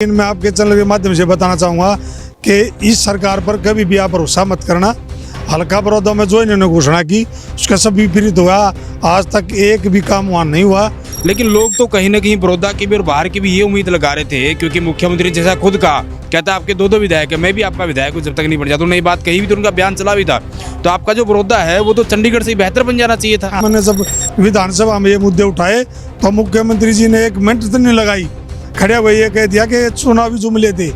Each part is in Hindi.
लेकिन मैं आपके चैनल के माध्यम से बताना चाहूँगा कि इस सरकार पर कभी भी आप भरोसा मत करना। हल्का बड़ौदा में जो इन्होंने घोषणा की उसका सब विपरीत हुआ। आज तक एक भी काम वहाँ नहीं हुआ। लेकिन लोग तो कहीं ना कहीं बड़ौदा की भी और बाहर की भी ये उम्मीद लगा रहे थे, क्योंकि मुख्यमंत्री जैसा खुद कहा, कहता आपके दो विधायक है, मैं भी आपका विधायक हूँ, जब तक नहीं बन जाता। नई बात कही भी तो उनका बयान चला भी था। तो आपका जो बड़ौदा है वो तो चंडीगढ़ से ही बेहतर बन जाना चाहिए था। मैंने जब विधानसभा में ये मुद्दे उठाए तो मुख्यमंत्री जी ने एक मिनट तक नहीं लगाई, खड़े हुए ये कह दिया कि चुनावी जुमले थे,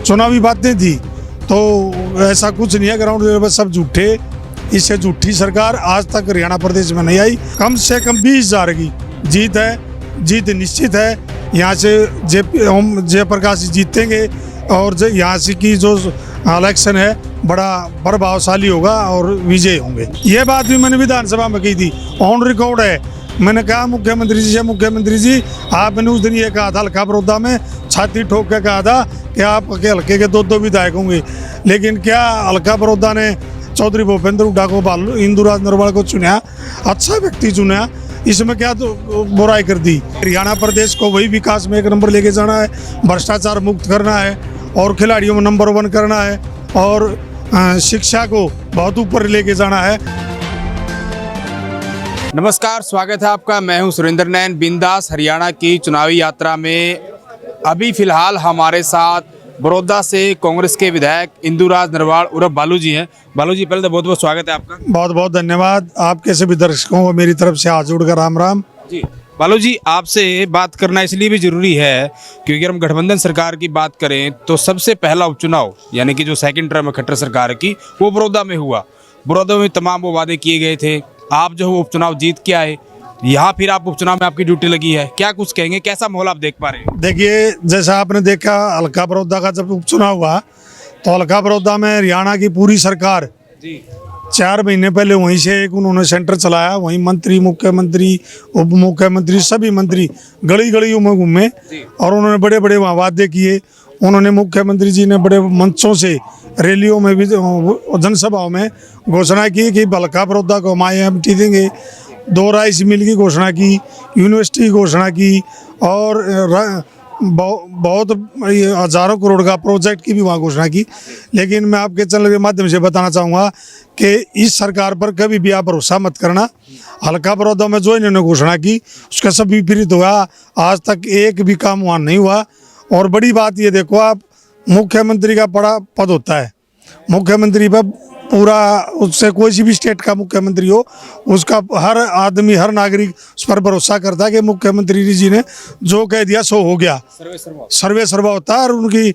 चुनावी बातें थी। तो ऐसा कुछ नहीं है, ग्राउंड लेवल पर सब झूठे। इससे झूठी सरकार आज तक हरियाणा प्रदेश में नहीं आई। कम से कम 20,000 की जीत है, जीत निश्चित है। यहाँ से जयप्रकाश जी जीतेंगे और यहाँ से की जो इलेक्शन है बड़ा प्रभावशाली होगा और विजय होंगे। ये बात भी मैंने विधानसभा में कही थी, ऑन रिकॉर्ड है। मैंने कहा मुख्यमंत्री जी से, मुख्यमंत्री जी आपने उस दिन ये कहा था हल्का बड़ौदा में छाती ठोक के कहा था कि आपके हल्के के दो विधायक होंगे। लेकिन क्या हल्का बड़ौदा ने चौधरी भूपेंद्र हुड्डा को इंदुराज नरवाल को चुना, अच्छा व्यक्ति चुना, इसमें क्या तो बुराई कर दी। हरियाणा प्रदेश को वही विकास में एक नंबर लेके जाना है, भ्रष्टाचार मुक्त करना है और खिलाड़ियों में नंबर 1 करना है और शिक्षा को बहुत ऊपर लेके जाना है। नमस्कार, स्वागत है आपका। मैं हूं सुरेंद्र नैन। बिंदास हरियाणा की चुनावी यात्रा में अभी फिलहाल हमारे साथ बड़ौदा से कांग्रेस के विधायक इंदुराज नरवाल उर्फ बालू जी हैं। बालू जी, पहले तो बहुत बहुत स्वागत है आपका। बहुत बहुत धन्यवाद। आपके सभी दर्शकों को मेरी तरफ से हाथ जोड़कर राम राम जी। बालू जी, आपसे बात करना इसलिए भी जरूरी है क्योंकि अगर हम गठबंधन सरकार की बात करें तो सबसे पहला उपचुनाव यानी कि जो सेकंड टर्म है खट्टर सरकार की, वो बड़ौदा में हुआ। बड़ौदा में तमाम वो वादे किए गए थे। आप जो उपचुनाव जीत के आए, यहाँ फिर आप उपचुनाव में आपकी ड्यूटी लगी है, क्या कुछ कहेंगे, कैसा माहौल आप देख पा रहे हैं? देखिए, जैसा आपने देखा हल्का बड़ौदा का जब उपचुनाव हुआ तो हल्का बड़ौदा में हरियाणा की पूरी सरकार जी 4 महीने पहले वहीं से एक उन्होंने सेंटर चलाया। वहीं मंत्री, मुख्यमंत्री, उप मुख्यमंत्री, सभी मंत्री गली गलियों में घूमे और उन्होंने बड़े बड़े वहाँ वादे किए। उन्होंने मुख्यमंत्री जी ने बड़े मंचों से, रैलियों में भी, जनसभाओं में घोषणा की कि हल्का बड़ौदा को हम IMT देंगे। 2 राइस मिल की घोषणा की, यूनिवर्सिटी की घोषणा की और बहुत हजारों करोड़ का प्रोजेक्ट की भी वहाँ घोषणा की। लेकिन मैं आपके चैनल के माध्यम से बताना चाहूँगा कि इस सरकार पर कभी भी आप भरोसा मत करना। हल्का बड़ौदा में जो इन्होंने घोषणा की उसका सब विपरीत हुआ। आज तक एक भी काम वहाँ नहीं हुआ। और बड़ी बात ये देखो, आप मुख्यमंत्री का बड़ा पद होता है, मुख्यमंत्री पर पूरा, उससे कोई सी भी स्टेट का मुख्यमंत्री हो, उसका हर आदमी, हर नागरिक उस पर भरोसा करता है कि मुख्यमंत्री जी ने जो कह दिया सो हो गया। सर्वे सर्वा होता है और उनकी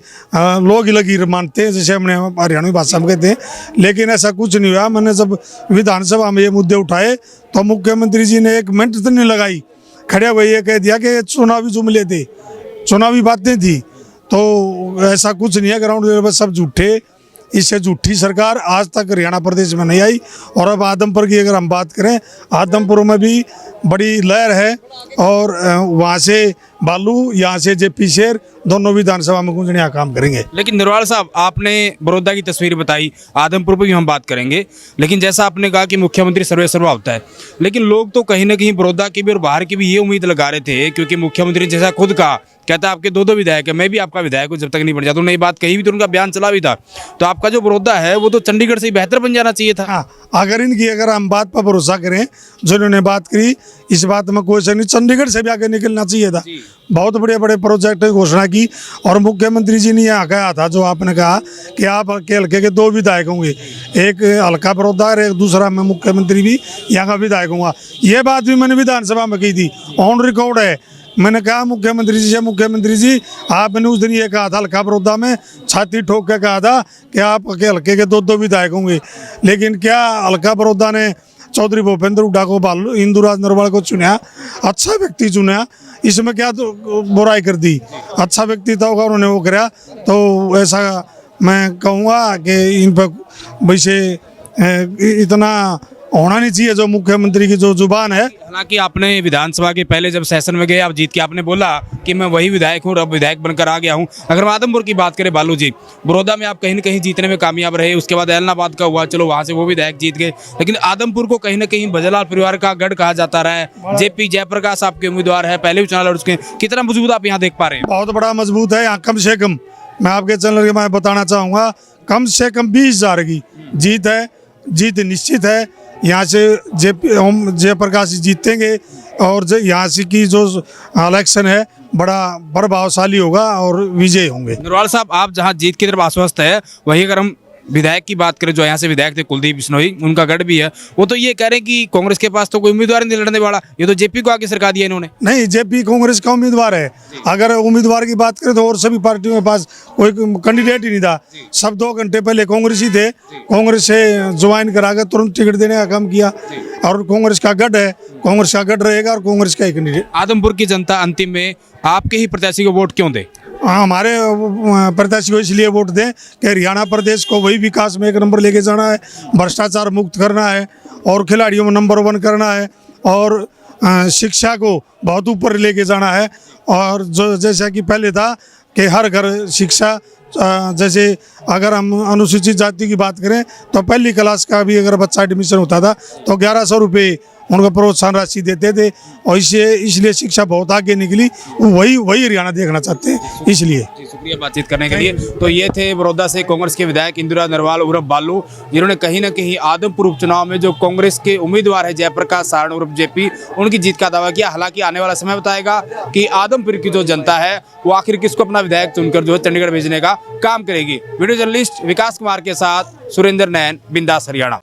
लोग लगी मानते हैं, जैसे हमने हरियाणवी भाषा में कहते हैं। लेकिन ऐसा कुछ नहीं हुआ। मैंने जब विधानसभा में ये मुद्दे उठाए तो मुख्यमंत्री जी ने एक मिनट तक नहीं लगाई, खड़े हुए ये कह दिया कि चुनावी जुमले थे, चुनावी बातें थी। तो ऐसा कुछ नहीं है, ग्राउंड लेवल पर सब झूठे। इससे झूठी सरकार आज तक हरियाणा प्रदेश में नहीं आई। और अब आदमपुर की अगर हम बात करें, आदमपुर में भी बड़ी लहर है और वहाँ से बालू, यहाँ से JP शेर, दोनों विधानसभा में गूंजने काम करेंगे। लेकिन नरवाल साहब, आपने बड़ौदा की तस्वीर बताई, आदमपुर पर भी हम बात करेंगे। लेकिन जैसा आपने कहा कि मुख्यमंत्री सर्वे सर्वा होता है, लेकिन लोग तो कहीं ना कहीं बड़ौदा की भी और बाहर की भी ये उम्मीद लगा रहे थे, क्योंकि मुख्यमंत्री जैसा खुद कहा, कहता आपके दो विधायक है, मैं भी आपका विधायक हूँ, जब तक नहीं बन जाता। नई बात कही भी तो उनका बयान चला भी था। तो आपका जो बड़ौदा है वो तो चंडीगढ़ से ही बेहतर बन जाना चाहिए था। अगर हम बात पर भरोसा करें, जो इन्होंने बात करी, इस बात में कोई शक नहीं, चंडीगढ़ से भी आगे निकलना चाहिए था। बहुत बड़े बड़े प्रोजेक्ट की घोषणा की और मुख्यमंत्री जी ने यहाँ कहा था, जो आपने कहा कि आप हल्के के 2 विधायक होंगे, एक हल्का बड़ौदा और एक दूसरा मैं मुख्यमंत्री भी यहाँ का विधायक हूँ। ये बात भी मैंने विधानसभा में कही थी, ऑन रिकॉर्ड है। मैंने कहा मुख्यमंत्री जी से, मुख्यमंत्री जी आपने उस दिन ये कहा था हल्का बड़ौदा में छाती ठोक के कहा था कि आपके हल्के के 2 विधायक होंगे। लेकिन क्या हल्का बड़ौदा ने चौधरी भूपेंद्र हुड्डा को इंदुराज नरवाल को चुना, अच्छा व्यक्ति चुना, इसमें क्या तो बुराई कर दी। अच्छा व्यक्ति था, होगा उन्होंने वो कराया। तो ऐसा मैं कहूँगा कि इन पर वैसे इतना होना नहीं चाहिए जो मुख्यमंत्री की जो जुबान है। हालांकि आपने विधानसभा के पहले जब सेशन में गए आप जीत के आपने बोला कि मैं वही विधायक हूँ, अब विधायक बनकर आ गया हूँ। अगर हम आदमपुर की बात करें बालू जी, बड़ौदा में आप कहीं ना कहीं जीतने में कामयाब रहे, उसके बाद ऐलनाबाद का हुआ, चलो वहाँ से वो विधायक जीत गए, लेकिन आदमपुर को कहीं ना कहीं भजनलाल परिवार का गढ़ कहा जाता रहा है। जेपी जयप्रकाश आपके उम्मीदवार है, पहले भी चुनाव लड़ चुके हैं, कितना मजबूत आप यहाँ देख पा रहे हैं? बहुत बड़ा मजबूत है यहाँ। कम से कम मैं आपके चैनल के मैं बताना चाहूँगा, कम से कम 20,000 की जीत है, जीत निश्चित है। यहाँ से जयप्रकाश जी जीतेंगे और यहाँ से की जो इलेक्शन है बड़ा प्रभावशाली होगा और विजय होंगे। नरवाल साहब, आप जहाँ जीत की तरफ आश्वस्त है, वही अगर हम विधायक की बात करें जो यहाँ से विधायक थे कुलदीप बिश्नोई, उनका गढ़ भी है, वो तो ये कह रहे हैं कि कांग्रेस के पास तो कोई उम्मीदवार नहीं लड़ने वाला, ये तो जेपी को आगे सरका दिया इन्होंने। नहीं, जेपी कांग्रेस का उम्मीदवार है। अगर उम्मीदवार की बात करें तो और सभी पार्टियों के पास कोई कैंडिडेट ही नहीं था। सब 2 घंटे पहले कांग्रेस ही थे, कांग्रेस से ज्वाइन करा कर तुरंत टिकट देने का काम किया और कांग्रेस का गढ़ है, कांग्रेस का गढ़ रहेगा और कांग्रेस का ही कैंडिडेट। आदमपुर की जनता अंतिम में आपके ही प्रत्याशी को वोट क्यों दे? हमारे प्रत्याशी को इसलिए वोट दें कि हरियाणा प्रदेश को वही विकास में 1 नंबर लेके जाना है, भ्रष्टाचार मुक्त करना है और खिलाड़ियों में नंबर 1 करना है और शिक्षा को बहुत ऊपर लेके जाना है। और जो जैसा कि पहले था कि हर घर शिक्षा, जैसे अगर हम अनुसूचित जाति की बात करें तो पहली क्लास का भी अगर बच्चा एडमिशन होता था तो 1100 रुपये उनको प्रोत्साहन राशि देते थे और इसलिए शिक्षा बहुत आगे निकली। वही हरियाणा देखना चाहते हैं, इसलिए। शुक्रिया बातचीत करने के लिए। तो ये थे बड़ौदा से कांग्रेस के विधायक इंदिरा नरवाल उर्फ बालू, जिन्होंने कहीं ना कहीं आदमपुर उपचुनाव में जो कांग्रेस के उम्मीदवार है जयप्रकाश सारण उर्फ जेपी, उनकी जीत का दावा किया। हालांकि आने वाला समय बताएगा कि आदमपुर की जो जनता है वो आखिर किसको अपना विधायक चुनकर जो है चंडीगढ़ भेजने का काम करेगी। वीडियो जर्नलिस्ट विकास कुमार के साथ सुरेंद्र नैन, बिंदास हरियाणा।